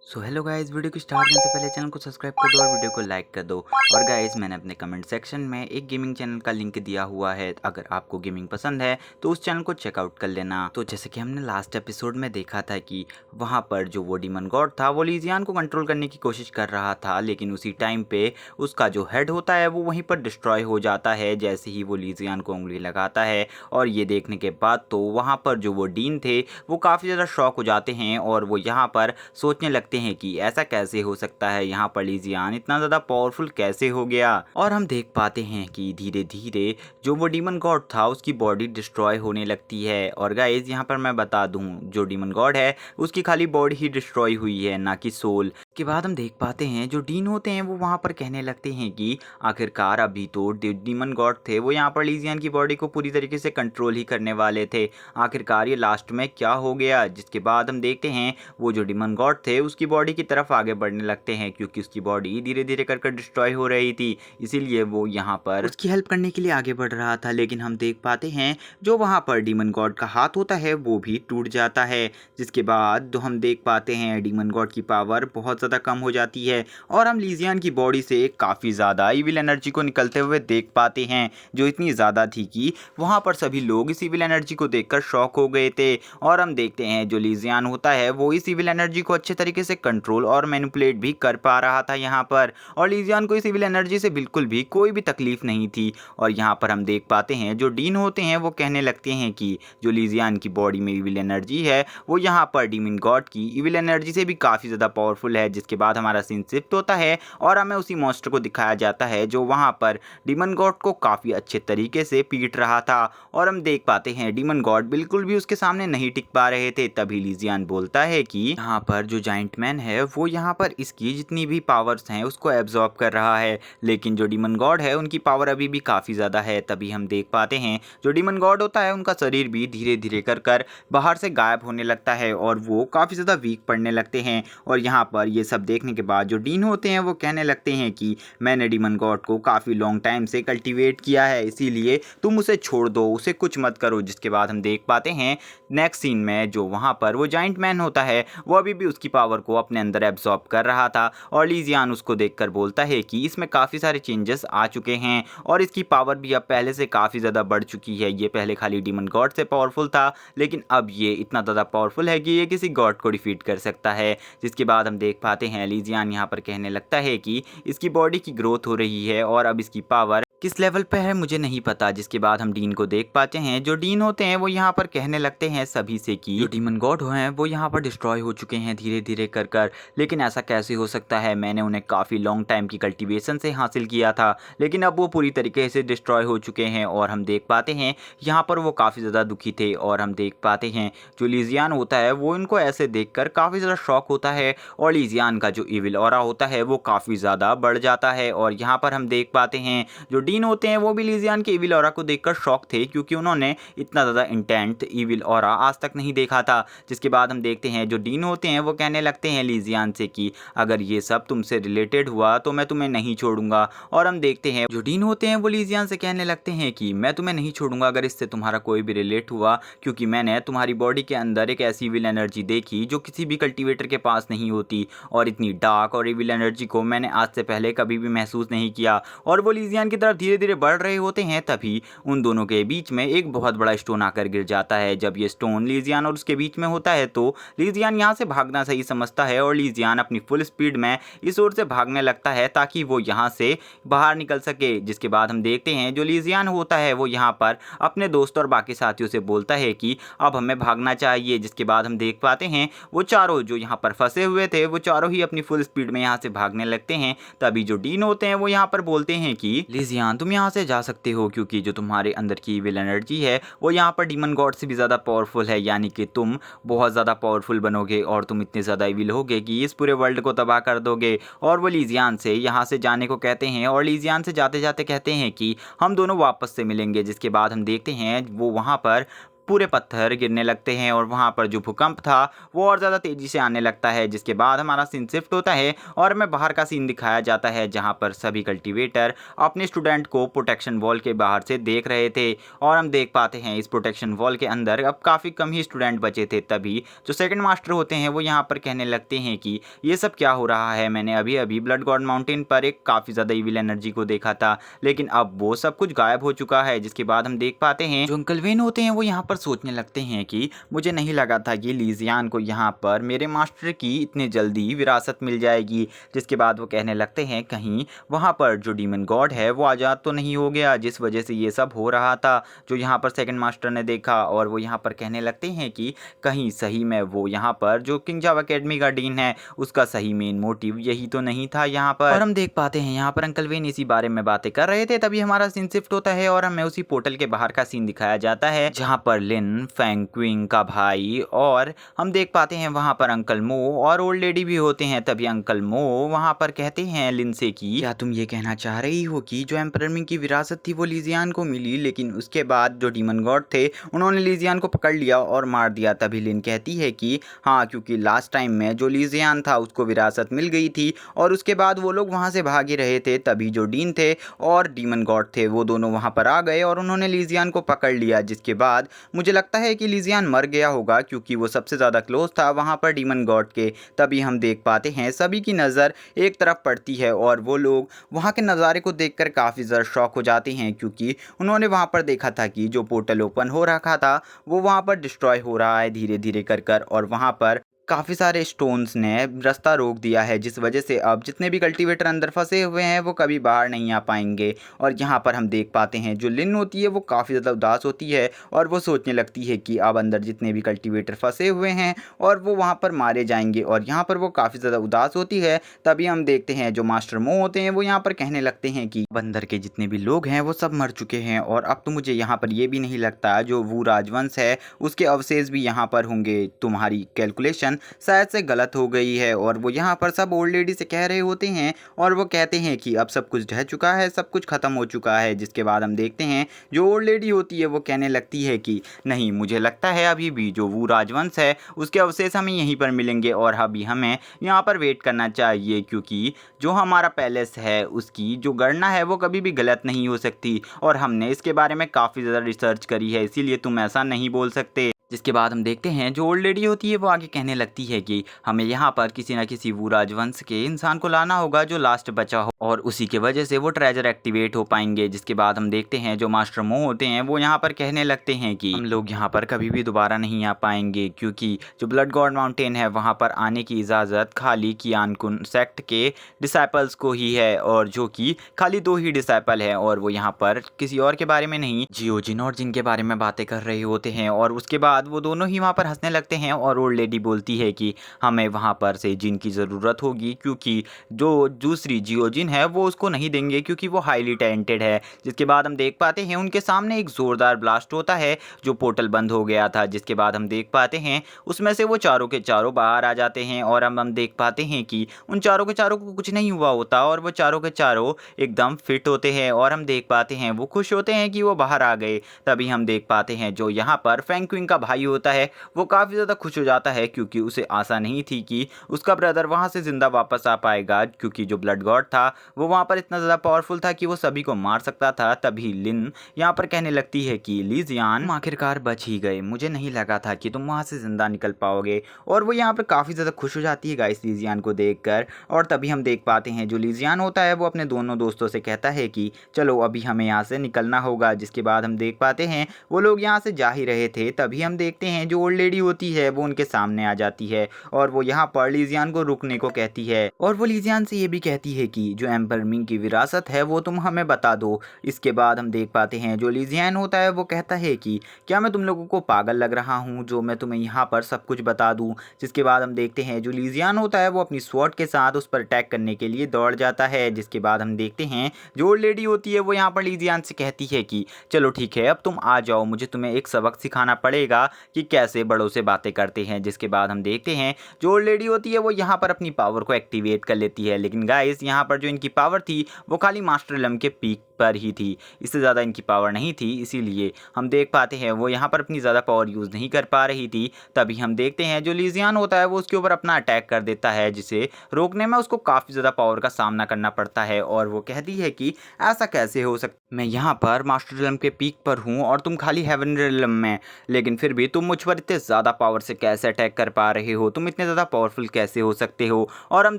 So hello guys, video को start करने से पहले चैनल को सब्सक्राइब कर दो और वीडियो को लाइक कर दो। और गाइस, मैंने अपने कमेंट सेक्शन में एक गेमिंग चैनल का लिंक दिया हुआ है। अगर आपको गेमिंग पसंद है तो उस चैनल को चेकआउट कर लेना। तो जैसे कि हमने लास्ट एपिसोड में देखा था कि वहाँ पर जो वो डीमन गॉड था वो लीजियन को कंट्रोल करने की कोशिश कर रहा था, लेकिन उसी टाइम पे उसका जो हेड होता है वो वहीं पर डिस्ट्रॉय हो जाता है जैसे ही वो लीजियन को उंगली लगाता है। और ये देखने के बाद तो वहाँ पर जो वो डीन थे वो काफ़ी ज़्यादा शॉक हो जाते हैं और वो यहाँ पर सोचने लगते हैं कि ऐसा कैसे हो सकता है, यहाँ पर लीजियन इतना ज़्यादा पावरफुल कैसे हो गया। और हम देख पाते हैं कि धीरे धीरे जो वो डीमन गॉड था उसकी बॉडी डिस्ट्रॉय होने लगती है। और गाइज यहाँ पर मैं बता दूँ, जो डीमन गॉड है उसकी खाली बॉडी ही डिस्ट्रॉय हुई है, ना कि सोल। के बाद हम देख पाते हैं जो डीन होते हैं वो वहाँ पर कहने लगते हैं कि आखिरकार अभी तो डीमन गॉड थे वो यहाँ पर लीजियन की बॉडी को पूरी तरीके से कंट्रोल ही करने वाले थे, आखिरकार ये लास्ट में क्या हो गया। जिसके बाद हम देखते हैं वो जो डीमन गॉड थे उसकी बॉडी की तरफ आगे बढ़ने लगते हैं, क्योंकि उसकी बॉडी धीरे धीरे कर डिस्ट्रॉय हो रही थी, इसीलिए वो यहाँ पर उसकी हेल्प करने के लिए आगे बढ़ रहा था। लेकिन हम देख पाते हैं जो वहाँ पर डीमन गॉड का हाथ होता है वो भी टूट जाता है। जिसके बाद तो हम देख पाते हैं डीमन गॉड की पावर बहुत ज़्यादा कम हो जाती है और हम लीजियन की बॉडी से काफ़ी ज़्यादा इविल एनर्जी को निकलते हुए देख पाते हैं, जो इतनी ज़्यादा थी कि वहाँ पर सभी लोग इस इविल एनर्जी को देखकर शॉक हो गए थे। और हम देखते हैं जो लीजियन होता है वो इस इविल एनर्जी को अच्छे तरीके से कंट्रोल और मैनिपुलेट भी कर पा रहा था यहाँ पर, और लीजियन को इस इविल एनर्जी से बिल्कुल भी कोई भी तकलीफ नहीं थी। और यहाँ पर हम देख पाते हैं जो डीन होते हैं वो कहने लगते हैं कि जो लीजियन की बॉडी में इविल एनर्जी है वो यहाँ पर डीमन गॉड की इविल एनर्जी से भी काफ़ी ज़्यादा पावरफुल है। जिसके बाद हमारा सीन शिफ्ट होता है और हमें उसी मॉन्स्टर को दिखाया जाता है जो वहाँ पर डीमन गॉड को काफ़ी अच्छे तरीके से पीट रहा था। और हम देख पाते हैं डीमन गॉड बिल्कुल भी उसके सामने नहीं टिक पा रहे थे। तभी लीजियन बोलता है कि यहाँ पर जो जाइंट मैन है वो यहाँ पर इसकी जितनी भी पावर्स हैं उसको एब्जॉर्ब कर रहा है, लेकिन जो डीमन गॉड है उनकी पावर अभी भी काफ़ी ज़्यादा है। तभी हम देख पाते हैं जो डीमन गॉड होता है उनका शरीर भी धीरे धीरे कर बाहर से गायब होने लगता है और वो काफ़ी ज़्यादा वीक पड़ने लगते हैं। और यहाँ पर ये सब देखने के बाद जो डीन होते हैं वो कहने लगते हैं कि मैंने डीमन गॉड को काफ़ी लॉन्ग टाइम से कल्टीवेट किया है, इसीलिए तुम उसे छोड़ दो, उसे कुछ मत करो। जिसके बाद हम देख पाते हैं नेक्स्ट सीन में जो वहाँ पर वो जाइंट मैन होता है वो अभी भी उसकी पावर को अपने अंदर एब्जॉर्ब कर रहा था। और लीजियन उसको देखकर बोलता है कि इसमें काफ़ी सारे चेंजेस आ चुके हैं और इसकी पावर भी अब पहले से काफ़ी ज़्यादा बढ़ चुकी है। ये पहले खाली डीमन गॉड से पावरफुल था, लेकिन अब ये इतना ज़्यादा पावरफुल है कि ये किसी गॉड को डिफीट कर सकता है। जिसके बाद हम देख पाते हैं लीजियन यहाँ पर कहने लगता है कि इसकी बॉडी की ग्रोथ हो रही है और अब इसकी पावर किस लेवल पे है मुझे नहीं पता। जिसके बाद हम डीन को देख पाते हैं जो डीन होते हैं वो यहाँ पर कहने लगते हैं सभी से कि जो डीमन गॉड हैं वो यहाँ पर डिस्ट्रॉय हो चुके हैं धीरे धीरे कर लेकिन ऐसा कैसे हो सकता है, मैंने उन्हें काफ़ी लॉन्ग टाइम की कल्टीवेशन से हासिल किया था, लेकिन अब वो पूरी तरीके से डिस्ट्रॉय हो चुके हैं। और हम देख पाते हैं यहाँ पर वो काफ़ी ज़्यादा दुखी थे। और हम देख पाते हैं जो लीजियन होता है वो इनको ऐसे देख कर काफ़ी ज़्यादा शॉक होता है और लीजियन का जो इविल ऑरा होता है वो काफ़ी ज़्यादा बढ़ जाता है। और यहाँ पर हम देख पाते हैं जो डीन होते हैं वो भी लीजियन के इविल ऑरा को देखकर शॉक थे, क्योंकि उन्होंने इतना ज़्यादा इंटेंट इविल ऑरा आज तक नहीं देखा था। जिसके बाद हम देखते हैं जो डीन होते हैं वो कहने लगते हैं लीजियन से कि अगर ये सब तुमसे रिलेटेड हुआ तो मैं तुम्हें नहीं छोड़ूंगा। और हम देखते हैं जो डीन होते हैं वो लीजियन से कहने लगते हैं कि मैं तुम्हें नहीं छोड़ूंगा अगर इससे तुम्हारा कोई भी रिलेट हुआ, क्योंकि मैंने तुम्हारी बॉडी के अंदर एक ऐसी इविल एनर्जी देखी जो किसी भी कल्टीवेटर के पास नहीं होती, और इतनी डार्क और इविल एनर्जी को मैंने आज से पहले कभी भी महसूस नहीं किया। और वो लीजियन की तरफ धीरे धीरे बढ़ रहे होते हैं, तभी उन दोनों के बीच में एक बहुत बड़ा स्टोन आकर गिर जाता है। जब ये स्टोन लीजियन और उसके बीच में होता है तो लीजियन यहाँ से भागना सही समझता है और लीजियन अपनी फुल स्पीड में इस ओर से भागने लगता है ताकि वो यहाँ से बाहर निकल सके। जिसके बाद हम देखते हैं जो लीजियन होता है वो यहाँ पर अपने दोस्त और बाकी साथियों से बोलता है कि अब हमें भागना चाहिए। जिसके बाद हम देख पाते हैं वो चारों जो यहाँ पर फंसे हुए थे वो चारों ही अपनी फुल स्पीड में यहाँ से भागने लगते हैं। तभी जो डीन होते हैं वो यहाँ पर बोलते हैं कि लीजियन तुम यहाँ से जा सकते हो, क्योंकि जो तुम्हारे अंदर की इविल एनर्जी है वो यहाँ पर डीमन गॉड से भी ज़्यादा पावरफुल है, यानी कि तुम बहुत ज़्यादा पावरफुल बनोगे और तुम इतने ज़्यादा इविल होगे कि इस पूरे वर्ल्ड को तबाह कर दोगे। और वो लीजियन से यहाँ से जाने को कहते हैं और लीजियन से जाते जाते कहते हैं कि हम दोनों वापस से मिलेंगे। जिसके बाद हम देखते हैं वो वहाँ पर पूरे पत्थर गिरने लगते हैं और वहाँ पर जो भूकंप था वो और ज़्यादा तेज़ी से आने लगता है। जिसके बाद हमारा सीन शिफ्ट होता है और हमें बाहर का सीन दिखाया जाता है, जहाँ पर सभी कल्टीवेटर अपने स्टूडेंट को प्रोटेक्शन वॉल के बाहर से देख रहे थे। और हम देख पाते हैं इस प्रोटेक्शन वॉल के अंदर अब काफ़ी कम ही स्टूडेंट बचे थे। तभी जो सेकंड मास्टर होते हैं वो यहाँ पर कहने लगते हैं कि ये सब क्या हो रहा है, मैंने अभी अभी ब्लड गॉड माउंटेन पर एक काफ़ी ज़्यादा इविल एनर्जी को देखा था, लेकिन अब वो सब कुछ गायब हो चुका है। जिसके बाद हम देख पाते हैं जो अंकल वेन होते हैं वो यहाँ पर सोचने लगते हैं कि मुझे नहीं लगा था कि लीजियान को यहाँ पर मेरे मास्टर की इतनी जल्दी विरासत मिल जाएगी। जिसके बाद वो कहने लगते हैं कहीं वहाँ पर जो डीमन गॉड है वो आज़ाद तो नहीं हो गया, जिस वजह से ये सब हो रहा था, जो यहाँ पर सेकंड मास्टर ने देखा। और वो यहाँ पर कहने लगते हैं कि कहीं सही में वो यहाँ पर जो किंग जावा अकेडमी का डीन है उसका सही मेन मोटिव यही तो नहीं था यहाँ पर। और हम देख पाते हैं यहाँ पर अंकल वेन इसी बारे में बातें कर रहे थे। तभी हमारा सीन शिफ्ट होता है और हमें उसी पोर्टल के बाहर का सीन दिखाया जाता है, जहाँ पर लिन फैंग क्विंग का भाई और हम देख पाते हैं वहाँ पर अंकल मो और ओल्ड लेडी भी होते हैं। तभी अंकल मो वहाँ पर कहते हैं लिन से कि क्या तुम ये कहना चाह रही हो कि जो एम्परर मिंग की विरासत थी वो लीजियान को मिली, लेकिन उसके बाद जो डीमन गॉड थे उन्होंने लीजियान को पकड़ लिया और मार दिया। तभी लिन कहती है कि हाँ, क्योंकि लास्ट टाइम में जो लीजियान था उसको विरासत मिल गई थी और उसके बाद वो लोग वहाँ से भागे रहे थे। तभी जो डीन थे और डीमन गॉड थे वो दोनों वहाँ पर आ गए और उन्होंने लीजियान को पकड़ लिया। जिसके बाद मुझे लगता है कि लीजियान मर गया होगा, क्योंकि वो सबसे ज़्यादा क्लोज था वहाँ पर डीमन गॉड के। तभी हम देख पाते हैं सभी की नज़र एक तरफ पड़ती है और वो लोग वहाँ के नज़ारे को देखकर काफ़ी ज़्यादा शॉक हो जाते हैं, क्योंकि उन्होंने वहाँ पर देखा था कि जो पोर्टल ओपन हो रखा था वो वहाँ पर डिस्ट्रॉय हो रहा है धीरे धीरे कर और वहाँ पर काफ़ी सारे स्टोन्स ने रास्ता रोक दिया है, जिस वजह से अब जितने भी कल्टीवेटर अंदर फंसे हुए हैं वो कभी बाहर नहीं आ पाएंगे। और यहाँ पर हम देख पाते हैं जो लिन होती है वो काफ़ी ज़्यादा उदास होती है और वो सोचने लगती है कि अब अंदर जितने भी कल्टीवेटर फंसे हुए हैं और वो वहाँ पर मारे जाएंगे, और यहाँ पर वो काफ़ी ज़्यादा उदास होती है। तभी हम देखते हैं जो मास्टर मो होते हैं वो यहाँ पर कहने लगते हैं कि बंदर के जितने भी लोग हैं वो सब मर चुके हैं और अब तो मुझे यहाँ पर ये भी नहीं लगता जो वो राजवंश है उसके अवशेष भी यहाँ पर होंगे, तुम्हारी कैलकुलेशन शायद से गलत हो गई है। और वो यहाँ पर सब ओल्ड लेडी से कह रहे होते हैं और वो कहते हैं कि अब सब कुछ ढह चुका है, सब कुछ ख़त्म हो चुका है। जिसके बाद हम देखते हैं जो ओल्ड लेडी होती है वो कहने लगती है कि नहीं, मुझे लगता है अभी भी जो वो राजवंश है उसके अवशेष हमें यहीं पर मिलेंगे और अभी हमें यहाँ पर वेट करना चाहिए, क्योंकि जो हमारा पैलेस है उसकी जो गणना है वो कभी भी गलत नहीं हो सकती और हमने इसके बारे में काफ़ी ज़्यादा रिसर्च करी है, इसीलिए तुम ऐसा नहीं बोल सकते। जिसके बाद हम देखते हैं जो ओल्ड लेडी होती है वो आगे कहने लगती है कि हमें यहाँ पर किसी न किसी वो राजवंश के इंसान को लाना होगा जो लास्ट बचा हो और उसी के वजह से वो ट्रेजर एक्टिवेट हो पाएंगे। जिसके बाद हम देखते हैं जो मास्टर मो होते हैं वो यहाँ पर कहने लगते हैं कि हम लोग यहाँ पर कभी भी दोबारा नहीं आ पाएंगे, क्योंकि जो ब्लड गॉड माउंटेन है वहाँ पर आने की इजाज़त खाली कियान कुन सेक्ट के डिसाइपल्स को ही है, और जो कि खाली 2 ही डिसाइपल है और वो यहाँ पर किसी और के बारे में नहीं, जियोजिन और जिन के बारे में बातें कर रहे होते हैं। और उसके बाद वो दोनों ही वहाँ पर हंसने लगते हैं और ओल्ड लेडी बोलती है कि हमें वहाँ पर से जिन की ज़रूरत होगी, क्योंकि जो दूसरी जियोजिन है वो उसको नहीं देंगे क्योंकि वो हाईली टैलेंटेड है। जिसके बाद हम देख पाते हैं उनके सामने एक ज़ोरदार ब्लास्ट होता है, जो पोर्टल बंद हो गया था। जिसके बाद हम देख पाते हैं उसमें से वो चारों के चारों बाहर आ जाते हैं और हम देख पाते हैं कि उन चारों के चारों को कुछ नहीं हुआ होता और वो चारों के चारों एकदम फिट होते हैं और हम देख पाते हैं वो खुश होते हैं कि वो बाहर आ गए। तभी हम देख पाते हैं जो यहाँ पर फैंग क्विंग का भाई होता है वो काफ़ी ज़्यादा खुश हो जाता है, क्योंकि उसे आशा नहीं थी कि उसका ब्रदर वहाँ से ज़िंदा वापस आ पाएगा, क्योंकि जो ब्लड गॉड था वो वहाँ पर इतना ज़्यादा पावरफुल था कि वो सभी को मार सकता था। तभी लिन यहाँ पर कहने लगती है कि लीजियान तुम आखिरकार बच ही गए, मुझे नहीं लगा था कि तुम वहाँ से ज़िंदा निकल पाओगे। और वो यहाँ पर काफ़ी ज़्यादा खुश हो जाती है गाइस लीजियान को देखकर। और तभी हम देख पाते हैं जो लीजियान होता है वो अपने दोनों दोस्तों से कहता है कि चलो अभी हमें यहाँ से निकलना होगा। जिसके बाद हम देख पाते हैं वो लोग यहाँ से जा ही रहे थे। तभी हम देखते हैं जो ओल्ड लेडी होती है वो उनके सामने आ जाती है और वो यहाँ पर लीजियान को रुकने को कहती है और वो लीजियान से ये भी कहती है कि जो एम्पर मिंग की विरासत है वो तुम हमें बता दो। इसके बाद हम देख पाते हैं जो लीजियान होता है वो कहता है कि क्या मैं तुम लोगों को पागल लग रहा हूँ जो मैं तुम्हें यहाँ पर सब कुछ बता दूँ। जिसके बाद हम देखते हैं जो लीजियान होता है वो अपनी स्वॉर्ड के साथ उस पर अटैक करने के लिए दौड़ जाता है। जिसके बाद हम देखते हैं जो ओल्ड लेडी होती है वो यहाँ पर लीजियान से कहती है कि चलो ठीक है अब तुम आ जाओ, मुझे तुम्हें एक सबक सिखाना पड़ेगा कि कैसे बड़ों से बातें करते हैं। जिसके बाद हम देखते हैं जो ओल्ड लेडी होती है वो यहाँ पर अपनी पावर को एक्टिवेट कर लेती है, लेकिन गाइस यहाँ पर जो इनकी पावर थी वो खाली मास्टर लम के पीक पर ही थी, इससे ज़्यादा इनकी पावर नहीं थी। इसीलिए हम देख पाते हैं वो यहाँ पर अपनी ज़्यादा पावर यूज़ नहीं कर पा रही थी। तभी हम देखते हैं जो लीजियन होता है वो उसके ऊपर अपना अटैक कर देता है, जिसे रोकने में उसको काफ़ी ज़्यादा पावर का सामना करना पड़ता है। और वो कहती है कि ऐसा कैसे हो सकता, मैं यहाँ पर मास्टर रिलम के पीक पर हूँ और तुम खाली हेवन रिलम में, लेकिन फिर भी तुम मुझ पर इतने ज़्यादा पावर से कैसे अटैक कर पा रहे हो, तुम इतने ज़्यादा पावरफुल कैसे हो सकते हो। और हम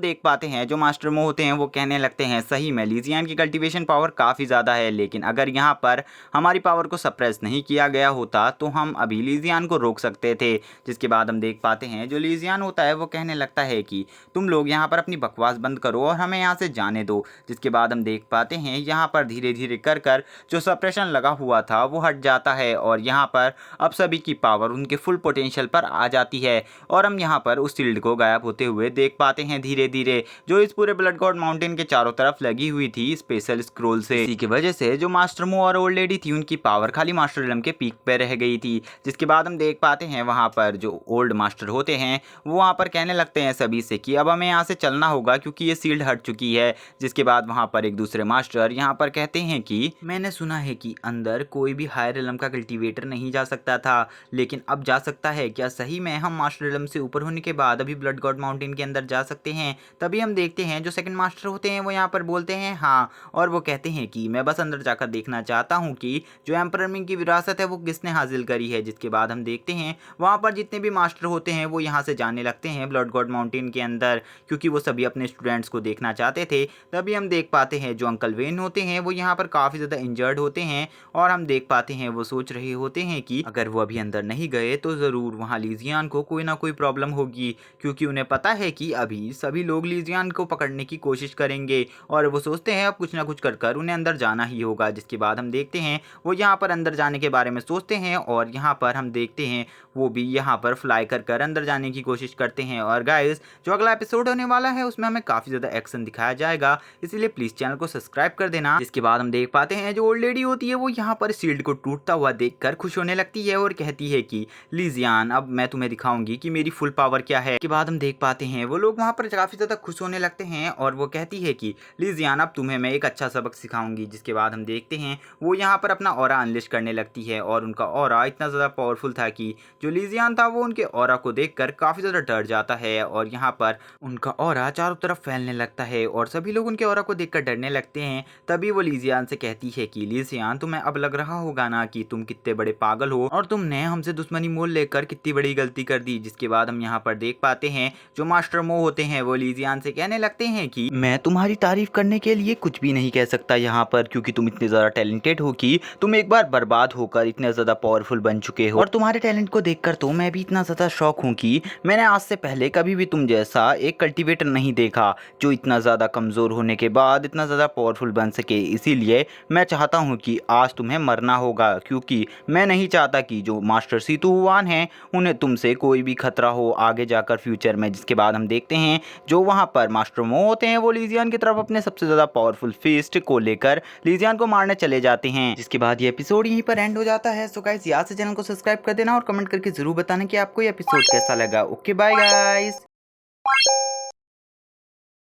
देख पाते हैं जो मास्टर मो होते हैं वो कहने लगते हैं सही में लीजियन की कल्टीवेशन पावर काफ़ी ज़्यादा है, लेकिन अगर यहाँ पर हमारी पावर को सप्रेस नहीं किया गया होता तो हम अभी लीजियन को रोक सकते थे। जिसके बाद हम देख पाते हैं जो लीजियन होता है वो कहने लगता है कि तुम लोग यहाँ पर अपनी बकवास बंद करो और हमें यहाँ से जाने दो। जिसके बाद हम देख पाते हैं यहाँ पर धीरे धीरे कर जो सप्रेशन लगा हुआ था वो हट जाता है और यहाँ पर अब सभी की पावर उनके फुल पोटेंशियल पर आ जाती है। और हम यहाँ पर उस शील्ड को गायब होते हुए देख पाते हैं धीरे धीरे, जो इस पूरे ब्लड गॉड माउंटेन के चारों तरफ लगी हुई थी स्पेशल स्क्रोल से। इसी की वजह से जो मास्टर मो और ओल्ड लेडी थी उनकी पावर खाली मास्टर रिलम के पीक पे रह गई थी। जिसके बाद हम देख पाते हैं वहाँ पर जो ओल्ड मास्टर होते हैं वो वहाँ पर कहने लगते हैं सभी से कि अब हमें यहाँ से चलना होगा क्योंकि ये शील्ड हट चुकी है। जिसके बाद वहाँ पर एक दूसरे मास्टर यहाँ पर कहते हैं कि मैंने सुना है कि अंदर कोई भी हायर रिलम का कल्टीवेटर नहीं जा सकता था, लेकिन अब जा सकता है क्या? सही में हम मास्टर रिलम से ऊपर होने के बाद अभी ब्लड गॉड माउंटेन के अंदर जा सकते हैं? तभी हम देखते हैं जो सेकंड मास्टर होते हैं वो यहाँ पर बोलते हैं हाँ, और वो कहते हैं कि मैं बस अंदर जाकर देखना चाहता हूँ कि जो एम्परर मिंग की विरासत है वो किसने हासिल करी है। जिसके बाद हम देखते हैं वहाँ पर जितने भी मास्टर होते हैं वो यहाँ से जाने लगते हैं ब्लड गॉड माउंटेन के अंदर, क्योंकि वो सभी अपने स्टूडेंट्स को देखना चाहते थे। तभी हम देख पाते हैं जो अंकल वेन होते हैं वो यहाँ पर काफ़ी ज़्यादा इंजर्ड होते हैं और हम देख पाते हैं वो सोच रहे होते हैं कि अगर वो अभी अंदर नहीं गए तो ज़रूर वहाँ लीजियन को कोई ना कोई प्रॉब्लम होगी, क्योंकि उन्हें पता है कि अभी सभी लोग लीजियन को पकड़ने की कोशिश करेंगे और वो सोचते हैं अब कुछ ना कुछ कर उन्हें अंदर जाना ही होगा। जिसके बाद हम देखते हैं वो यहाँ पर अंदर जाने के बारे में सोचते हैं और यहाँ पर हम देखते हैं वो भी यहाँ पर फ्लाई कर अंदर जाने की कोशिश करते हैं। और गाइस जो अगला एपिसोड होने वाला है उसमें हमें काफ़ी ज़्यादा एक्शन दिखाया जाएगा, इसीलिए प्लीज़ चैनल को सब्सक्राइब कर देना। जिसके बाद हम देख पाते हैं जो ओल्ड लेडी होती है वो यहाँ पर शील्ड को टूटता हुआ देखकर खुश होने लगती है और कहती है कि लीजियन अब मैं तुम्हें दिखाऊंगी कि मेरी फुल पावर क्या है। के बाद हम देख पाते हैं वो लोग वहाँ पर काफ़ी ज़्यादा खुश होने लगते हैं और वो कहती है कि लीजियन अब तुम्हें मैं एक अच्छा सबक सिखाऊंगी। जिसके बाद हम देखते हैं वो यहाँ पर अपना ऑरा अनलिश करने लगती है और उनका ऑरा इतना ज़्यादा पावरफुल था कि जो लीजियन था वो उनके ऑरा को देखकर काफ़ी ज़्यादा डर जाता है और यहाँ पर उनका ऑरा चारों तरफ फैलने लगता है और सभी लोग उनके ऑरा को देखकर डरने लगते हैं। तभी वो लीजियन से कहती है कि लीजियन तुम्हें अब लग रहा होगा ना कि तुम कितने बड़े पागल हो और तुमने हमसे दुश्मनी मोल लेकर कितनी बड़ी गलती कर दी। जिसके बाद हम यहाँ पर देख पाते हैं जो मास्टर मो होते हैं वो लीजियन से कहने लगते हैं कि मैं तुम्हारी तारीफ करने के लिए कुछ भी नहीं कह सकता यहाँ पर, क्योंकि तुम इतने ज़्यादा टैलेंटेड हो कि तुम एक बार बर्बाद होकर इतने ज़्यादा पावरफुल बन चुके हो और तुम्हारे टैलेंट को देखकर तो मैं भी इतना ज़्यादा शौक हूँ कि मैंने आज से पहले कभी भी तुम जैसा एक कल्टीवेटर नहीं देखा जो इतना ज़्यादा कमज़ोर होने के बाद इतना ज़्यादा पावरफुल बन सके। इसीलिए मैं चाहता हूँ कि आज तुम्हें मरना होगा, क्योंकि मैं नहीं चाहता कि जो मास्टर सीतू हुआन हैं उन्हें तुमसे कोई भी खतरा हो आगे जाकर फ्यूचर में। जिसके बाद हम देखते हैं जो वहाँ पर मास्टर मो होते हैं वो लीजियन की तरफ अपने सबसे ज़्यादा पावरफुल फिस्ट को लेकर लीजियन को मारने चले जाते हैं। जिसके बाद ये एपिसोड यहीं पर एंड हो जाता है। सो गाइस याद से चैनल को सब्सक्राइब कर देना और कमेंट करके जरूर बताना कि आपको ये एपिसोड कैसा लगा। Okay bye guys.